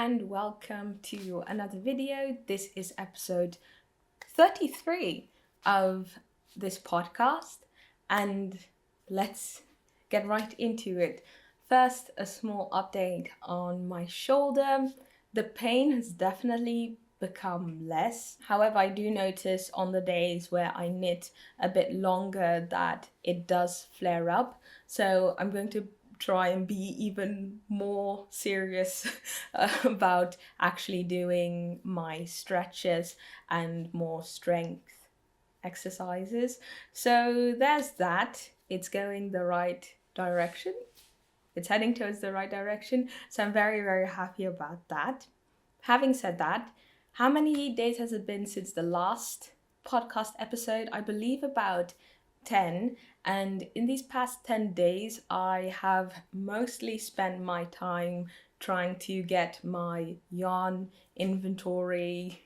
and welcome to another video. This is episode 33 of this podcast, and let's get right into it. First, a small update on my shoulder. The pain has definitely become less. However, I do notice on the days where I knit a bit longer that it does flare up. So I'm going to try and be even more serious about actually doing my stretches and more strength exercises. So there's that. It's going the right direction. It's heading towards the right direction. So I'm very, very happy about that. Having said that, how many days has it been since the last podcast episode? I believe about 10. And in these past 10 days, I have mostly spent my time trying to get my yarn inventory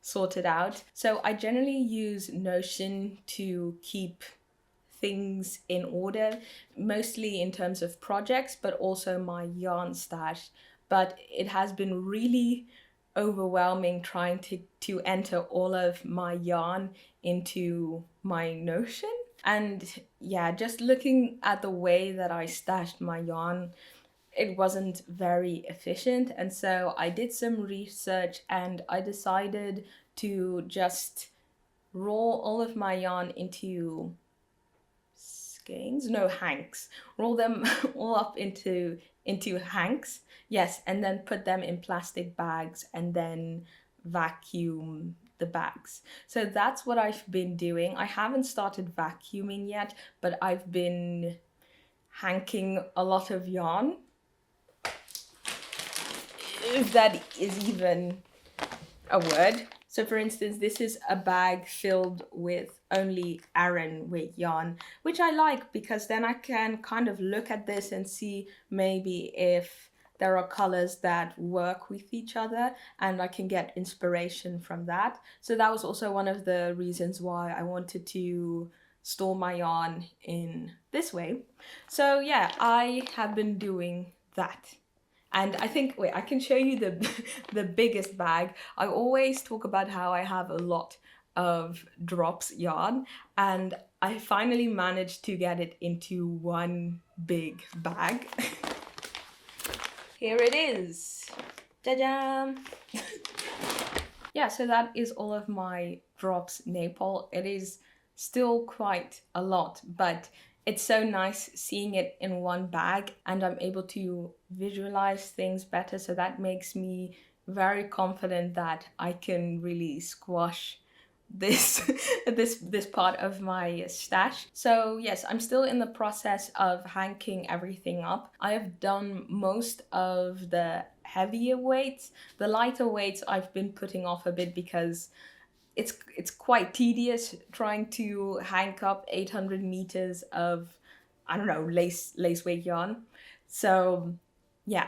sorted out. So I generally use Notion to keep things in order, mostly in terms of projects, but also my yarn stash. But it has been really overwhelming trying to enter all of my yarn into my Notion. And yeah, just looking at the way that I stashed my yarn, it wasn't very efficient. And so I did some research and I decided to just roll all of my yarn into skeins, no, hanks. Roll them all up into hanks, yes, and then put them in plastic bags and then vacuum the bags. So that's what I've been doing. I haven't started vacuuming yet, but I've been hanking a lot of yarn, if that is even a word. So for instance, this is a bag filled with only Aran weight yarn, which I like because then I can kind of look at this and see maybe if there are colors that work with each other and I can get inspiration from that. So that was also one of the reasons why I wanted to store my yarn in this way. So yeah, I have been doing that. And I think, wait, I can show you the biggest bag. I always talk about how I have a lot of drops yarn, and I finally managed to get it into one big bag. Here it is. Ta-da! Yeah, so that is all of my drops Naples. It is still quite a lot, but it's so nice seeing it in one bag and I'm able to visualize things better. So that makes me very confident that I can really squash this this part of my stash. So yes, I'm still in the process of hanking everything up. I have done most of the heavier weights. The lighter weights I've been putting off a bit because it's quite tedious trying to hank up 800 meters of, I don't know, lace weight yarn. So yeah,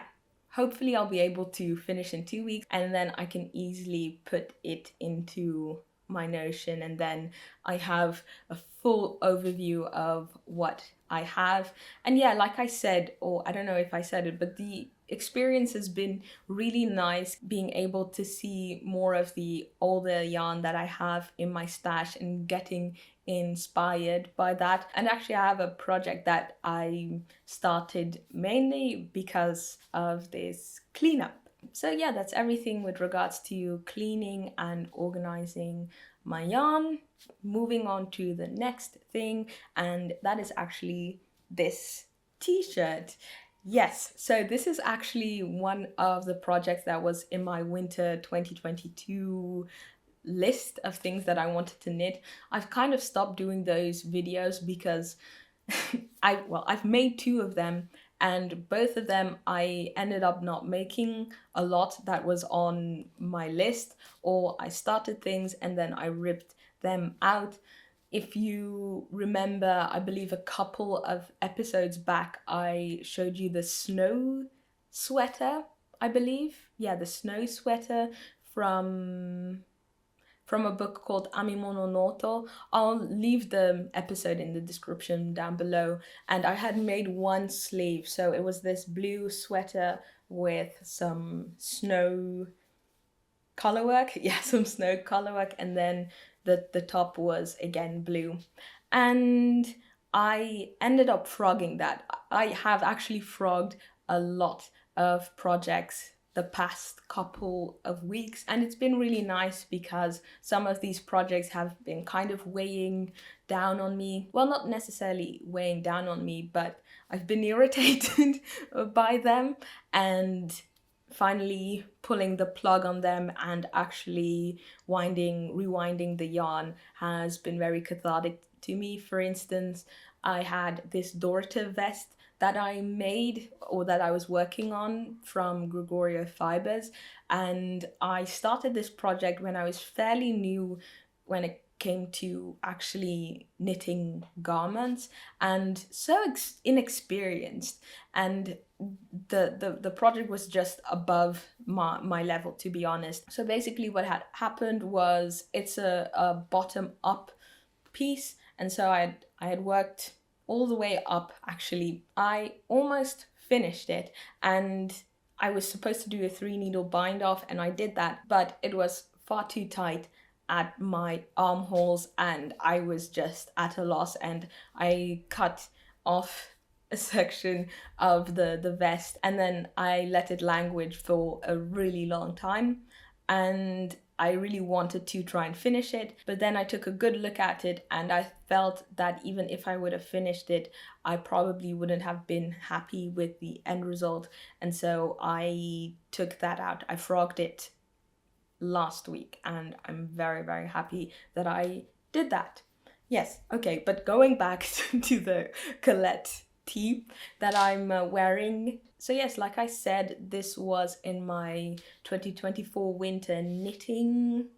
hopefully I'll be able to finish in 2 weeks and then I can easily put it into my Notion, and then I have a full overview of what I have. And yeah, like I said, or I don't know if I said it, but the experience has been really nice being able to see more of the older yarn that I have in my stash and getting inspired by that. And actually I have a project that I started mainly because of this cleanup. So yeah, that's everything with regards to cleaning and organizing my yarn. Moving on to the next thing, and that is actually this t-shirt. Yes, so this is actually one of the projects that was in my winter 2022 list of things that I wanted to knit. I've kind of stopped doing those videos because I've made 2 of them, and both of them I ended up not making a lot that was on my list, or I started things and then I ripped them out. If you remember, I believe a couple of episodes back, I showed you the snow sweater, I believe. Yeah, the snow sweater from a book called Ami Mono Noto. I'll leave the episode in the description down below. And I had made one sleeve, so it was this blue sweater with some snow colorwork. Yeah, some snow colorwork, and then the top was again blue. And I ended up frogging that. I have actually frogged a lot of projects the past couple of weeks, and it's been really nice because some of these projects have been kind of weighing down on me. Well, not necessarily weighing down on me, but I've been irritated by them, and finally pulling the plug on them and actually rewinding the yarn has been very cathartic to me. For instance, I had this Dorita vest that I made, or that I was working on, from Gregorio Fibers, and I started this project when I was fairly new when it came to actually knitting garments, and so inexperienced, and the project was just above my level, to be honest. So basically what had happened was, it's a bottom up piece, and so I had worked all the way up. Actually, I almost finished it, and I was supposed to do a 3-needle bind off, and I did that, but it was far too tight at my armholes, and I was just at a loss, and I cut off a section of the vest, and then I let it languish for a really long time, and I really wanted to try and finish it, but then I took a good look at it, and I felt that even if I would have finished it, I probably wouldn't have been happy with the end result, and so I took that out. I frogged it last week, and I'm very, very happy that I did that. Yes, okay, but going back to the Colett Tee that I'm wearing. So yes, like I said, this was in my 2024 winter knitting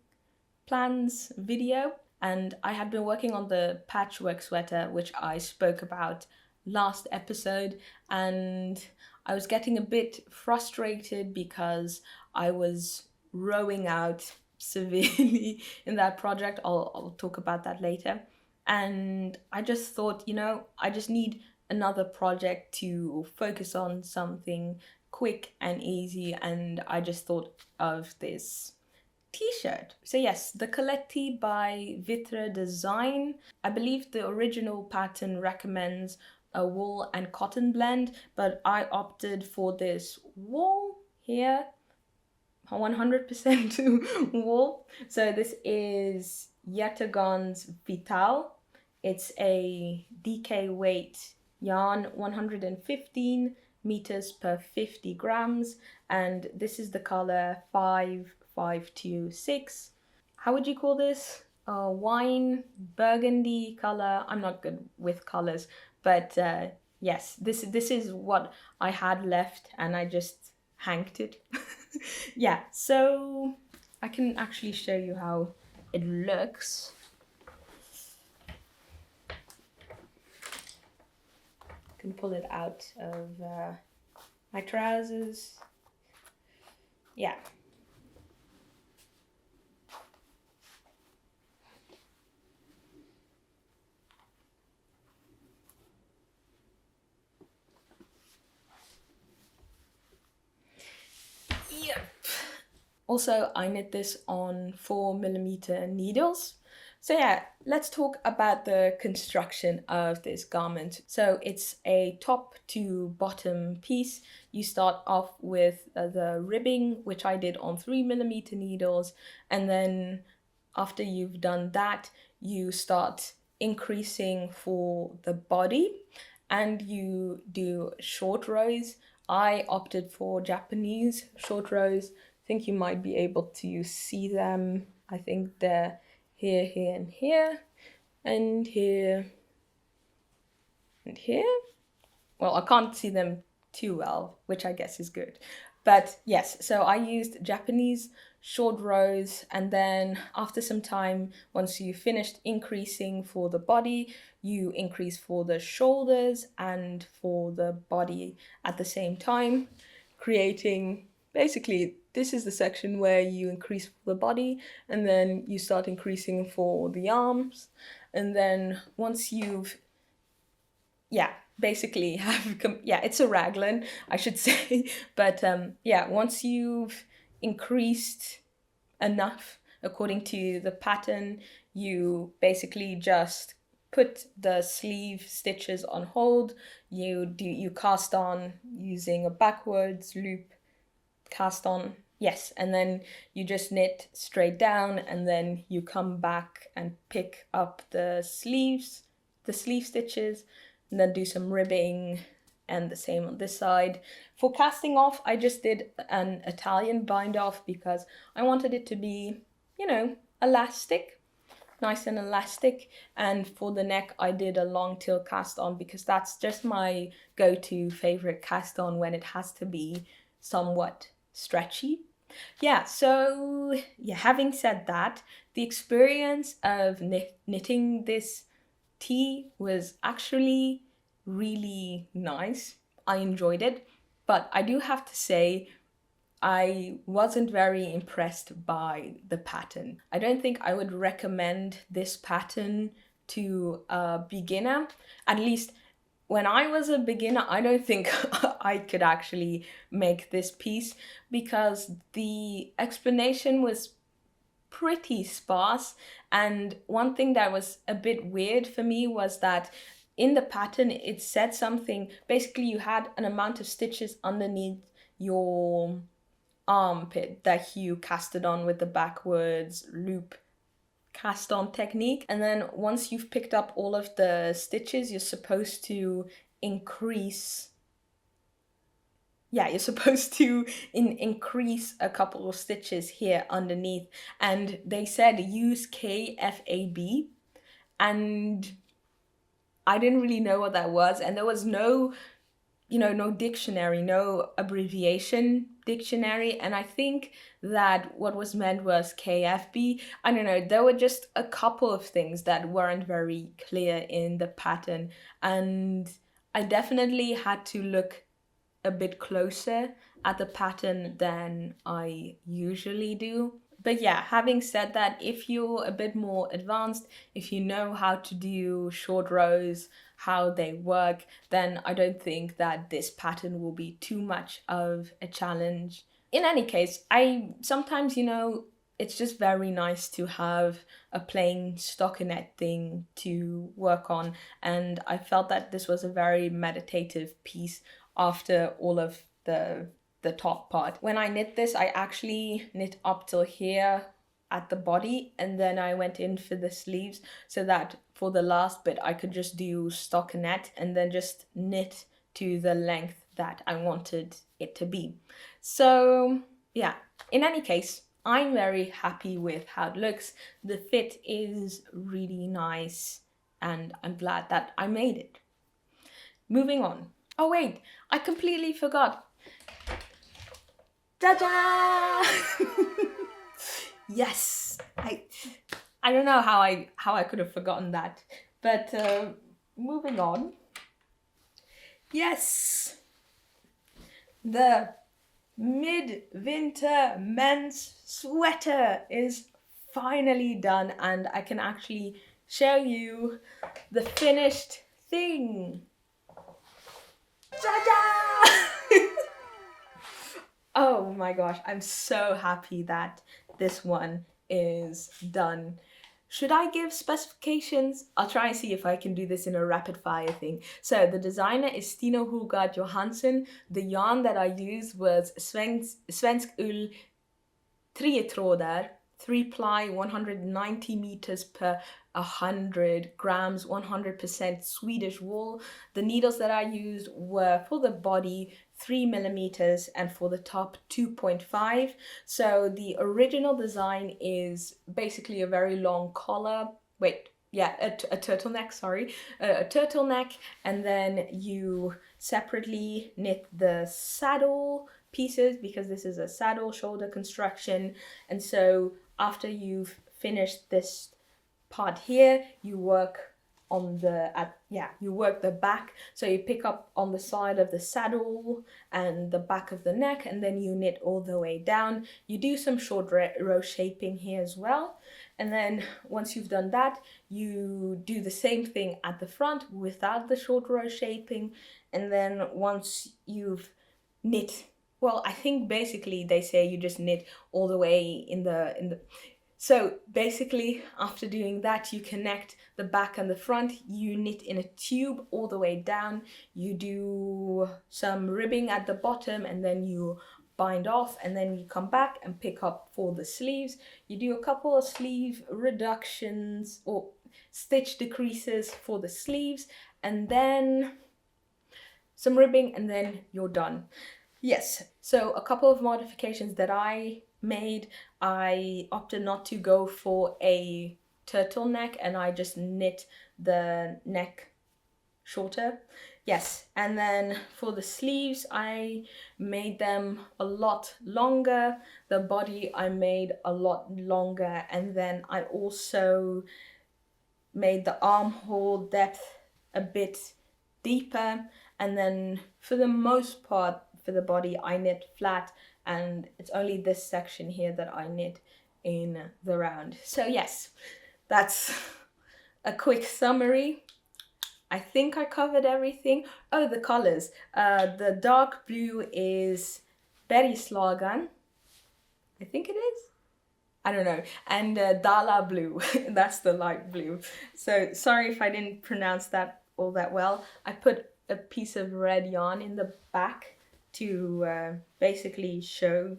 plans video, and I had been working on the patchwork sweater, which I spoke about last episode, and I was getting a bit frustrated because I was rowing out severely in that project. I'll talk about that later. And I just thought, I just need another project to focus on, something quick and easy, and I just thought of this t-shirt. So yes, the Collet Tee by Vitre Design. I believe the original pattern recommends a wool and cotton blend, but I opted for this wool here, 100% wool. So this is Hjertegarn's Vital. It's a DK weight yarn, 115 meters per 50 grams, and this is the color 5526. How would you call this? Wine burgundy color. I'm not good with colors, but yes, this is what I had left, and I just hanked it. Yeah, so I can actually show you how it looks. I can pull it out of my trousers. Yeah. Yep. Also, I knit this on 4mm needles. So yeah, let's talk about the construction of this garment. So it's a top to bottom piece. You start off with the ribbing, which I did on 3mm needles, and then after you've done that, you start increasing for the body, and you do short rows. I opted for Japanese short rows. I think you might be able to see them. I think they're here, here, and here, and here, and here. Well, I can't see them too well, which I guess is good. But yes, so I used Japanese short rows, and then after some time, once you finished increasing for the body, you increase for the shoulders and for the body at the same time, creating, basically, this is the section where you increase for the body, and then you start increasing for the arms, and then once you've, yeah, basically have, yeah, it's a raglan, I should say. But yeah, once you've increased enough according to the pattern, you basically just put the sleeve stitches on hold. You cast on using a backwards loop, cast on, yes, and then you just knit straight down, and then you come back and pick up the sleeves, the sleeve stitches, and then do some ribbing, and the same on this side. For casting off, I just did an Italian bind off because I wanted it to be, you know, elastic, nice and elastic. And for the neck, I did a long tail cast on because that's just my go-to favorite cast on when it has to be somewhat stretchy. Yeah, so yeah, having said that, the experience of knitting this tee was actually really nice. I enjoyed it, but I do have to say I wasn't very impressed by the pattern. I don't think I would recommend this pattern to a beginner. At least when I was a beginner, I don't think I could actually make this piece because the explanation was pretty sparse. And one thing that was a bit weird for me was that in the pattern it said something, basically you had an amount of stitches underneath your armpit that you casted on with the backwards loop cast on technique, and then once you've picked up all of the stitches, you're supposed to increase, yeah, you're supposed to increase a couple of stitches here underneath, and they said use KFAB, and I didn't really know what that was, and there was no, you know, no dictionary, no abbreviation dictionary. And I think that what was meant was KFB. I don't know, there were just a couple of things that weren't very clear in the pattern. And I definitely had to look a bit closer at the pattern than I usually do. But yeah, having said that, if you're a bit more advanced, if you know how to do short rows, how they work, then I don't think that this pattern will be too much of a challenge. In any case, I sometimes, you know, it's just very nice to have a plain stockinette thing to work on, and I felt that this was a very meditative piece after all of the top part. When I knit this, I actually knit up till here at the body, and then I went in for the sleeves so that for the last bit I could just do stockinette and then just knit to the length that I wanted it to be. So yeah, in any case, I'm very happy with how it looks. The fit is really nice and I'm glad that I made it. Moving on. Oh wait, I completely forgot. Ta-da! Yes, I don't know how I could have forgotten that, but moving on. Yes, the midwinter men's sweater is finally done, and I can actually show you the finished thing. Ta-da! Oh my gosh, I'm so happy that this one is done. Should I give specifications? I'll try and see if I can do this in a rapid fire thing. So the designer is Stino Hulgaard Johansson. The yarn that I used was Svensk Ull 3 trådar, 3-ply, 190 meters per 100 grams, 100% Swedish wool. The needles that I used were for the body 3 millimeters and for the top 2.5. So the original design is basically a very long collar. A turtleneck, sorry. A turtleneck, and then you separately knit the saddle pieces because this is a saddle shoulder construction. And so after you've finished this part here, you work on the, you work the back. So you pick up on the side of the saddle and the back of the neck, and then you knit all the way down. You do some short row shaping here as well. And then once you've done that, you do the same thing at the front without the short row shaping. And then once you've knit, well, I think basically they say you just knit all the way in the so basically after doing that, you connect the back and the front, you knit in a tube all the way down, you do some ribbing at the bottom, and then you bind off, and then you come back and pick up for the sleeves. You do a couple of sleeve reductions or stitch decreases for the sleeves, and then some ribbing, and then you're done. Yes, so a couple of modifications that I made. I opted not to go for a turtleneck, and I just knit the neck shorter. Yes, and then for the sleeves, I made them a lot longer. The body I made a lot longer, and then I also made the armhole depth a bit deeper. And then for the most part, for the body, I knit flat, and it's only this section here that I knit in the round. So yes, that's a quick summary. I think I covered everything. Oh, the colors. The dark blue is Bergslagan. I think it is. I don't know. And Dala blue, that's the light blue. So sorry if I didn't pronounce that all that well. I put a piece of red yarn in the back to basically show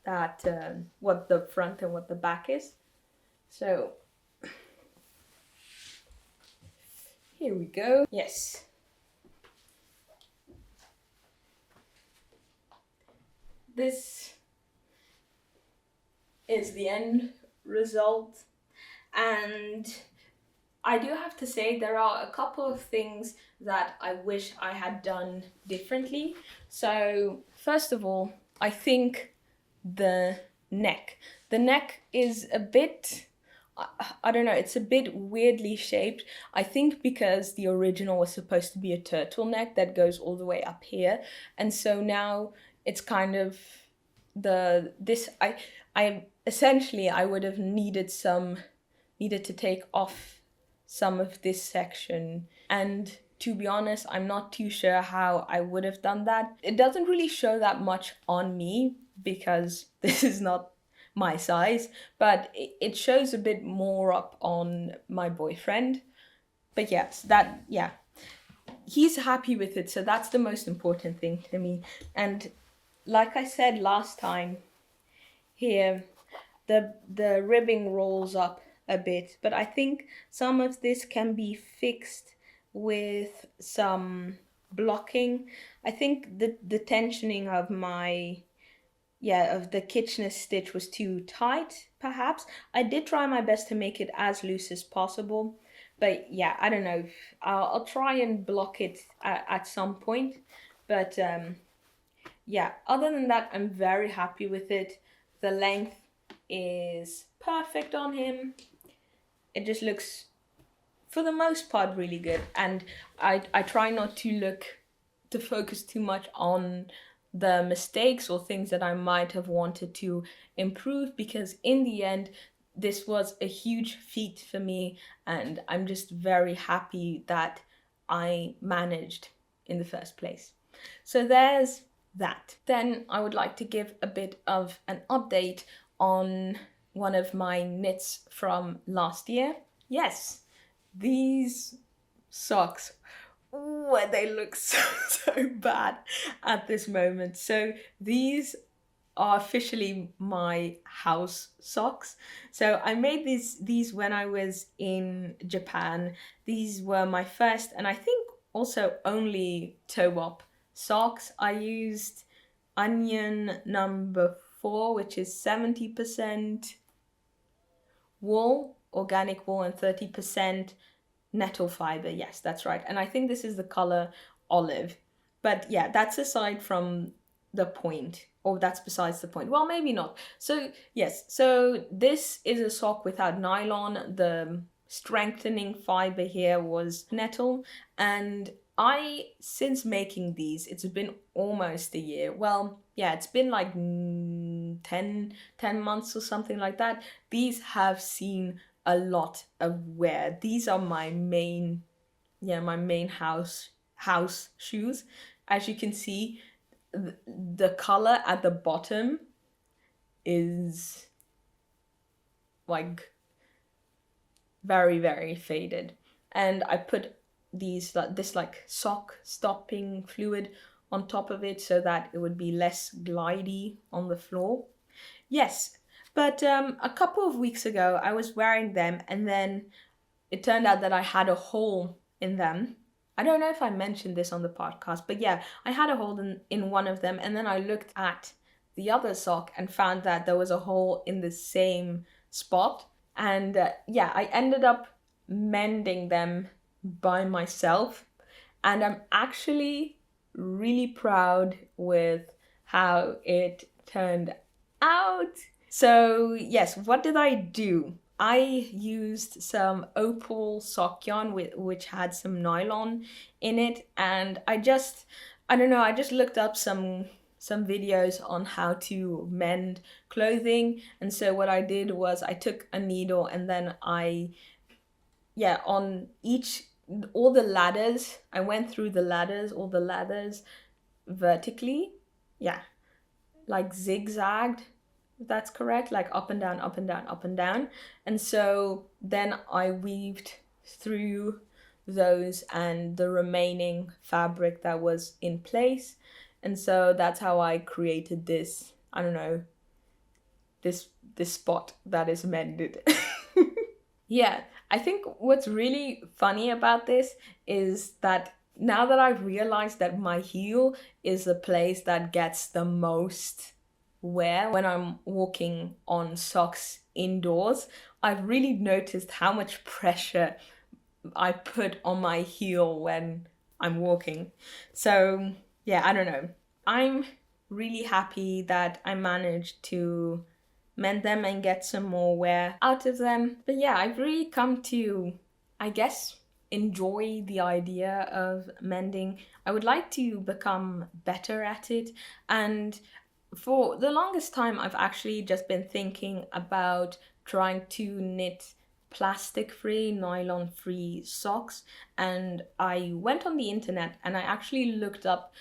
that what the front and what the back is. So here we go. Yes. This is the end result, and I do have to say there are a couple of things that I wish I had done differently. So first of all, I think the neck is a bit, I don't know, it's a bit weirdly shaped. I think because the original was supposed to be a turtleneck that goes all the way up here, and so now it's kind of I essentially I would have needed to take off some of this section, and to be honest, I'm not too sure how I would have done that. It doesn't really show that much on me because this is not my size, but it shows a bit more up on my boyfriend. But yes, he's happy with it, so that's the most important thing to me. And like I said last time, here the ribbing rolls up a bit, but I think some of this can be fixed with some blocking. I think the tensioning of the Kitchener stitch was too tight, perhaps. I did try my best to make it as loose as possible, but yeah, I don't know. I'll try and block it at some point, but yeah, other than that, I'm very happy with it. The length is perfect on him. It just looks, for the most part, really good. And I try not to focus too much on the mistakes or things that I might have wanted to improve, because in the end, this was a huge feat for me, and I'm just very happy that I managed in the first place. So there's that. Then I would like to give a bit of an update on one of my knits from last year. Yes, these socks, they look so bad at this moment. So these are officially my house socks. So I made these when I was in Japan. These were my first, and I think also only toe-up socks. I used onion number 4, which is 70% wool, organic wool, and 30% nettle fiber. Yes, that's right. And I think this is the color olive. But yeah, that's aside from the point, or that's besides the point. Well, maybe not. So yes, so this is a sock without nylon. The strengthening fiber here was nettle. And since making these, it's been almost a year. Well, yeah, it's been like 10 months or something like that. These have seen a lot of wear. These are my main house shoes. As you can see, the color at the bottom is like very, very faded. And I put this like sock stopping fluid on top of it so that it would be less glidey on the floor. Yes, but a couple of weeks ago I was wearing them, and then it turned out that I had a hole in them. I don't know if I mentioned this on the podcast, but yeah, I had a hole in one of them, and then I looked at the other sock and found that there was a hole in the same spot. And yeah, I ended up mending them by myself, and I'm actually really proud with how it turned out. So yes, what did I do? I used some opal sock yarn which had some nylon in it, and I just looked up some videos on how to mend clothing. And so what I did was I took a needle, and then on all the ladders, I went through all the ladders vertically, like zigzagged, if that's correct, like up and down, up and down, up and down. And so then I weaved through those and the remaining fabric that was in place. And so that's how I created this, I don't know, this spot that is mended. Yeah, I think what's really funny about this is that now that I've realized that my heel is the place that gets the most wear when I'm walking on socks indoors, I've really noticed how much pressure I put on my heel when I'm walking. So yeah, I don't know. I'm really happy that I managed to mend them and get some more wear out of them. But yeah, I've really come to, I guess, enjoy the idea of mending. I would like to become better at it. And for the longest time, I've actually just been thinking about trying to knit plastic-free, nylon-free socks. And I went on the internet and I actually looked up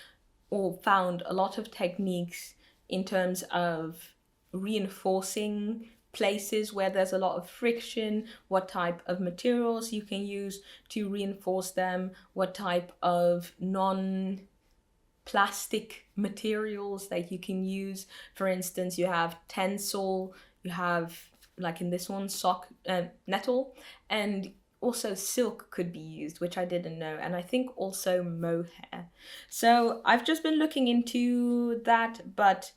or found a lot of techniques in terms of reinforcing places where there's a lot of friction, what type of materials you can use to reinforce them, what type of non-plastic materials that you can use. For instance, you have tencel, you have, like in this one, nettle, and also silk could be used, which I didn't know, and I think also mohair. So I've just been looking into that, but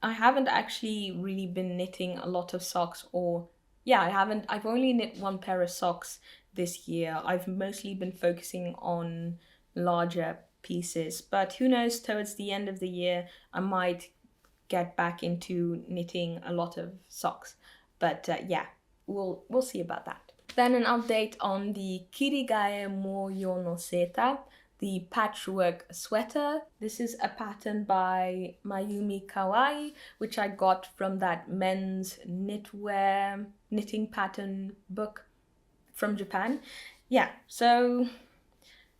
I haven't actually really been knitting a lot of socks, I've only knit one pair of socks this year. I've mostly been focusing on larger pieces, but who knows, towards the end of the year I might get back into knitting a lot of socks. But we'll see about that. Then an update on the Kirigae mo yo no seta, the patchwork sweater. This is a pattern by Mayumi Kawai, which I got from that men's knitwear knitting pattern book from Japan. Yeah, so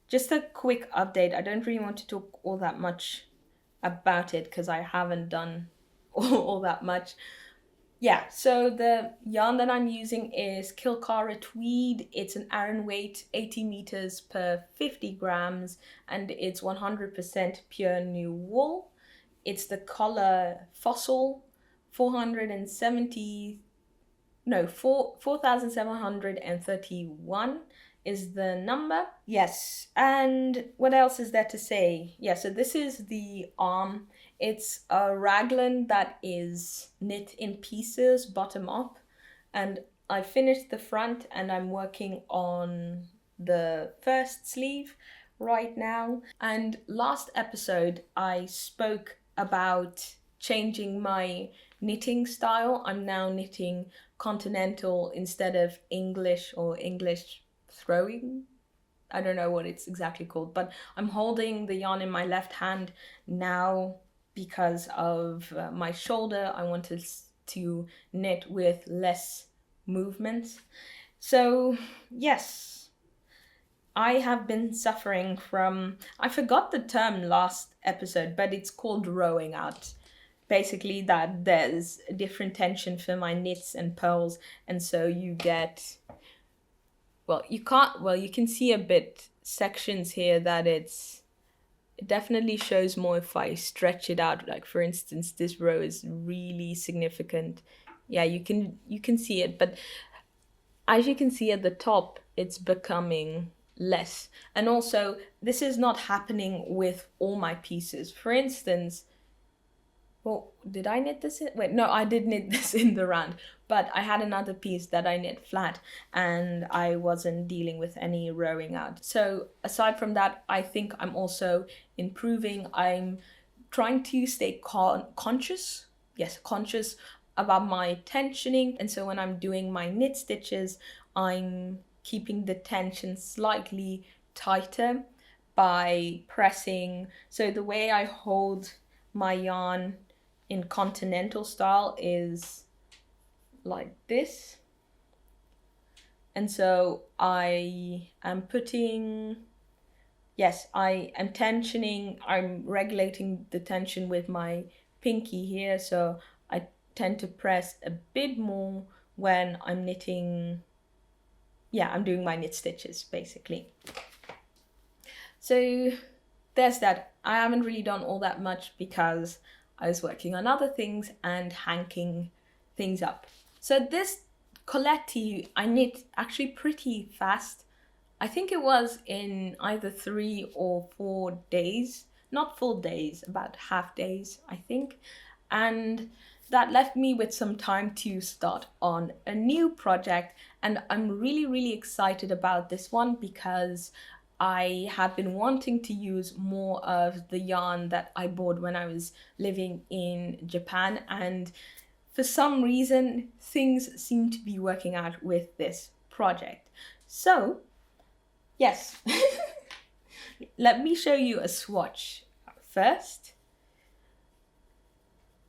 just a quick update. I don't really want to talk all that much about it because I haven't done all that much. Yeah, so the yarn that I'm using is Kilcara Tweed. It's an Aran weight, 80 meters per 50 grams, and it's 100% pure new wool. It's the color Fossil, 4,731 is the number. Yes, and what else is there to say? Yeah, so this is the arm. It's a raglan that is knit in pieces, bottom up, and I finished the front and I'm working on the first sleeve right now. And last episode I spoke about changing my knitting style. I'm now knitting continental instead of English or English throwing. I don't know what it's exactly called, but I'm holding the yarn in my left hand now because of my shoulder. I wanted to knit with less movement. So yes, I have been suffering from, I forgot the term last episode, but it's called rowing out. Basically that there's a different tension for my knits and pearls, and so you get, you can see a bit sections here that it definitely shows more if I stretch it out. Like for instance, this row is really significant. Yeah, you can see it, but as you can see at the top, it's becoming less. And also, this is not happening with all my pieces. For instance, well, did I knit this in? Wait, no, I did knit this in the round, but I had another piece that I knit flat and I wasn't dealing with any rowing out. So aside from that, I think I'm also improving. I'm trying to stay conscious about my tensioning. And so when I'm doing my knit stitches, I'm keeping the tension slightly tighter by pressing. So the way I hold my yarn in continental style is like this. And so I am putting, yes, I am tensioning, I'm regulating the tension with my pinky here. So I tend to press a bit more when I'm knitting, I'm doing my knit stitches basically. So there's that. I haven't really done all that much because I was working on other things and hanking things up. So this Collet Tee I knit actually pretty fast. I think it was in either 3 or 4 days, not full days, about half days, I think. And that left me with some time to start on a new project. And I'm really, really excited about this one because I have been wanting to use more of the yarn that I bought when I was living in Japan, and for some reason things seem to be working out with this project. So yes, let me show you a swatch first.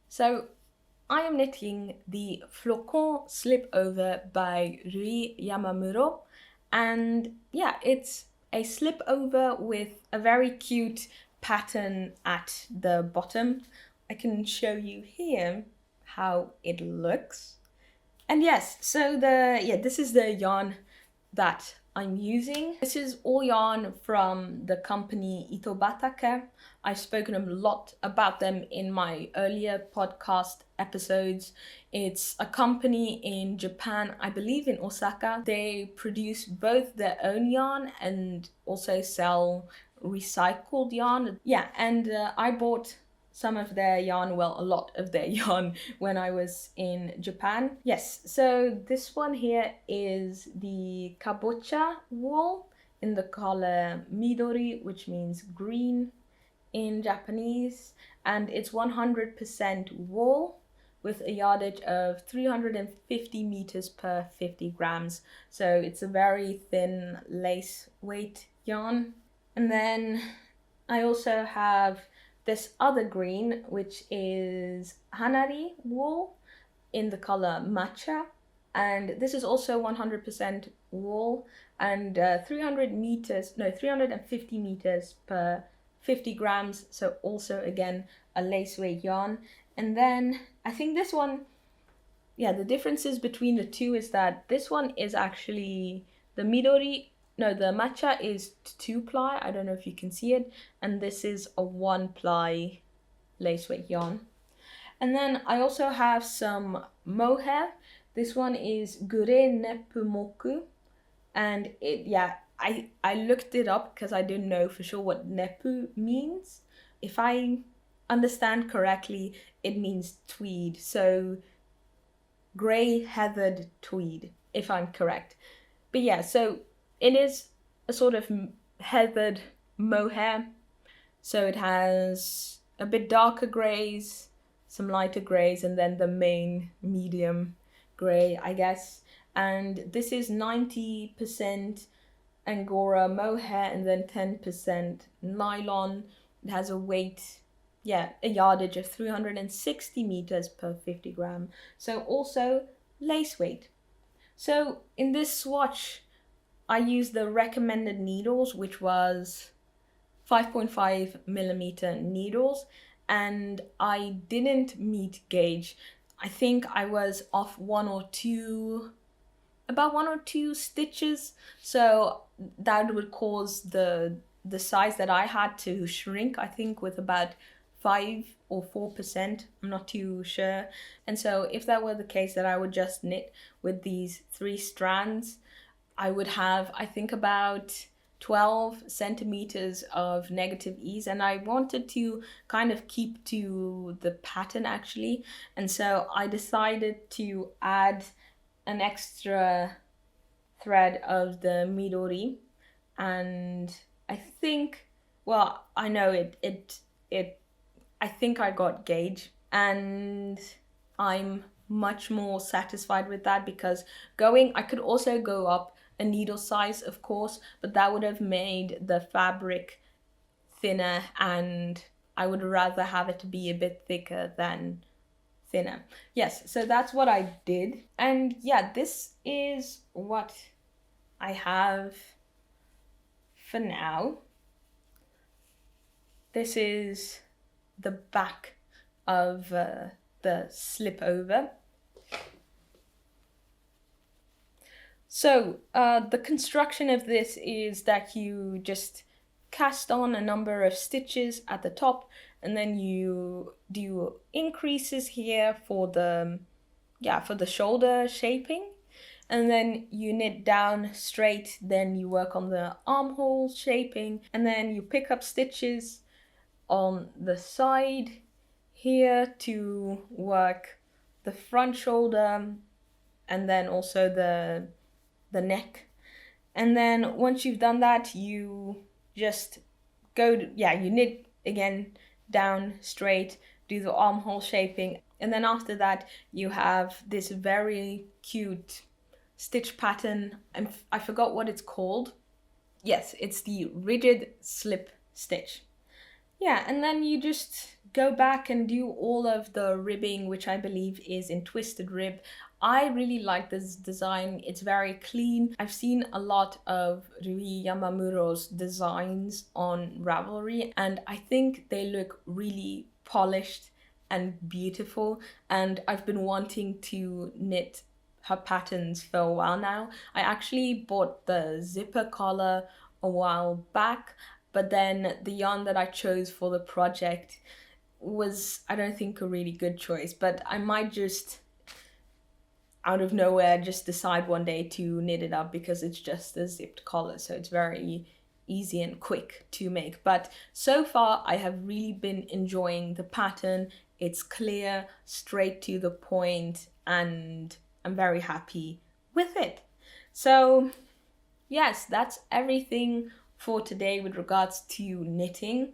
So I am knitting the Flocon slip over by Rui Yamamuro, and it's a slip over with a very cute pattern at the bottom. I can show you here how it looks. And yes, so this is the yarn that I'm using. This is all yarn from the company Itobatake. I've spoken a lot about them in my earlier podcast episodes. It's a company in Japan, I believe in Osaka. They produce both their own yarn and also sell recycled yarn. And I bought some of their yarn, a lot of their yarn when I was in Japan. Yes, so this one here is the kaboucha wool in the color midori, which means green in Japanese, and it's 100% wool with a yardage of 350 meters per 50 grams. So it's a very thin lace weight yarn. And then I also have this other green, which is hannari wool in the color matcha. And this is also 100% wool and 350 meters per 50 grams. So also again, a lace weight yarn. And then I think this one, the differences between the two is that this one is actually the matcha is 2-ply. I don't know if you can see it. And this is a 1-ply lace weight yarn. And then I also have some mohair. This one is Gure Neppu Moku. And I looked it up because I didn't know for sure what Neppu means. If I understand correctly, it means tweed. So grey heathered tweed, if I'm correct. But so it is a sort of heathered mohair. So it has a bit darker greys, some lighter grays, and then the main medium gray, I guess. And this is 90% Angora mohair and then 10% nylon. It has a weight, a yardage of 360 meters per 50 gram. So also lace weight. So in this swatch, I used the recommended needles, which was 5.5 millimeter needles, and I didn't meet gauge. I think I was off about one or two stitches, so that would cause the size that I had to shrink, I think, with about 5 or 4%. I'm not too sure. And so if that were the case, that I would just knit with these 3 strands, I would have, I think, about 12 centimeters of negative ease, and I wanted to kind of keep to the pattern actually, and so I decided to add an extra thread of the midori, and I think, well, I know it I think I got gauge, and I'm much more satisfied with that, because I could also go up a needle size, of course, but that would have made the fabric thinner, and I would rather have it to be a bit thicker than thinner. Yes, so that's what I did. And yeah, this is what I have for now. This is the back of the slip over. So the construction of this is that you just cast on a number of stitches at the top, and then you do increases here for the shoulder shaping, and then you knit down straight, then you work on the armhole shaping, and then you pick up stitches on the side here to work the front shoulder, and then also the neck. And then once you've done that, you just you knit again down straight, do the armhole shaping, and then after that you have this very cute stitch pattern. I forgot what it's called. Yes, it's the rigid slip stitch. Yeah, and then you just go back and do all of the ribbing, which I believe is in twisted rib. I really like this design. It's very clean. I've seen a lot of Rui Yamamuro's designs on Ravelry, and I think they look really polished and beautiful, and I've been wanting to knit her patterns for a while now. I actually bought the zipper collar a while back, but then the yarn that I chose for the project was, I don't think, a really good choice, but I might just out of nowhere just decide one day to knit it up, because it's just a zipped collar, so it's very easy and quick to make. But so far I have really been enjoying the pattern. It's clear, straight to the point, and I'm very happy with it. So yes, that's everything for today with regards to knitting.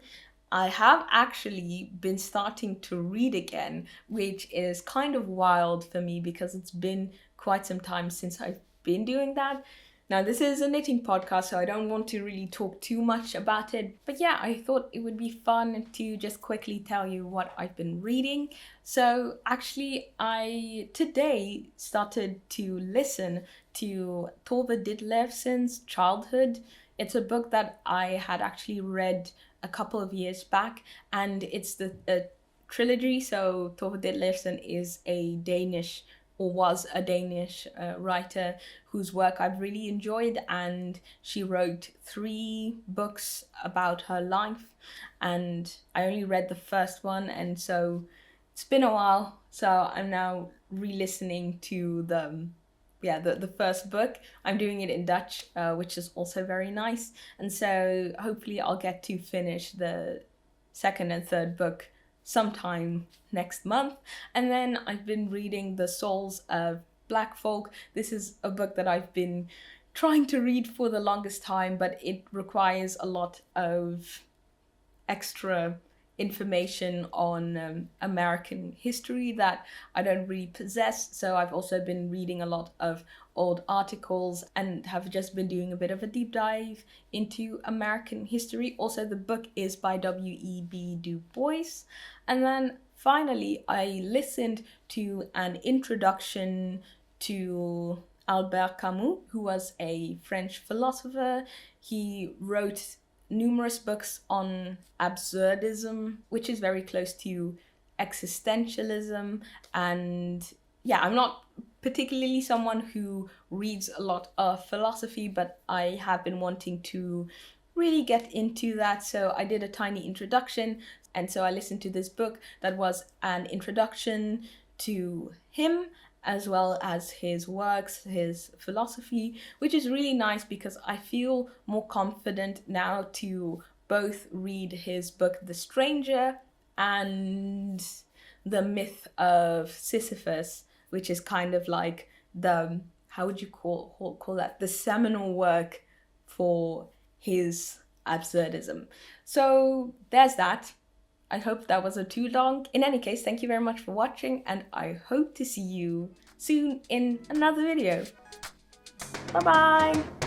I have actually been starting to read again, which is kind of wild for me because it's been quite some time since I've been doing that. Now, this is a knitting podcast, so I don't want to really talk too much about it. But yeah, I thought it would be fun to just quickly tell you what I've been reading. So actually, I today started to listen to Tove Ditlevsen's Childhood. It's a book that I had actually read a couple of years back, and it's the trilogy. So Tove Ditlevsen is a Danish, or was a Danish writer whose work I've really enjoyed, and she wrote 3 books about her life, and I only read the first one, and so it's been a while, so I'm now re-listening to the first book. I'm doing it in Dutch, which is also very nice, and so hopefully I'll get to finish the second and third book sometime next month. And then I've been reading The Souls of Black Folk. This is a book that I've been trying to read for the longest time, but it requires a lot of extra information on American history that I don't really possess. So I've also been reading a lot of old articles and have just been doing a bit of a deep dive into American history. Also, the book is by W.E.B. Du Bois. And then finally, I listened to an introduction to Albert Camus, who was a French philosopher. He wrote numerous books on absurdism, which is very close to existentialism. And yeah, I'm not particularly someone who reads a lot of philosophy, but I have been wanting to really get into that. So I did a tiny introduction. And so I listened to this book that was an introduction to him, as well as his works, his philosophy, which is really nice because I feel more confident now to both read his book, The Stranger, and The Myth of Sisyphus, which is kind of like the, how would you call that? The seminal work for his absurdism. So there's that. I hope that wasn't too long. In any case, thank you very much for watching, and I hope to see you soon in another video. Bye bye!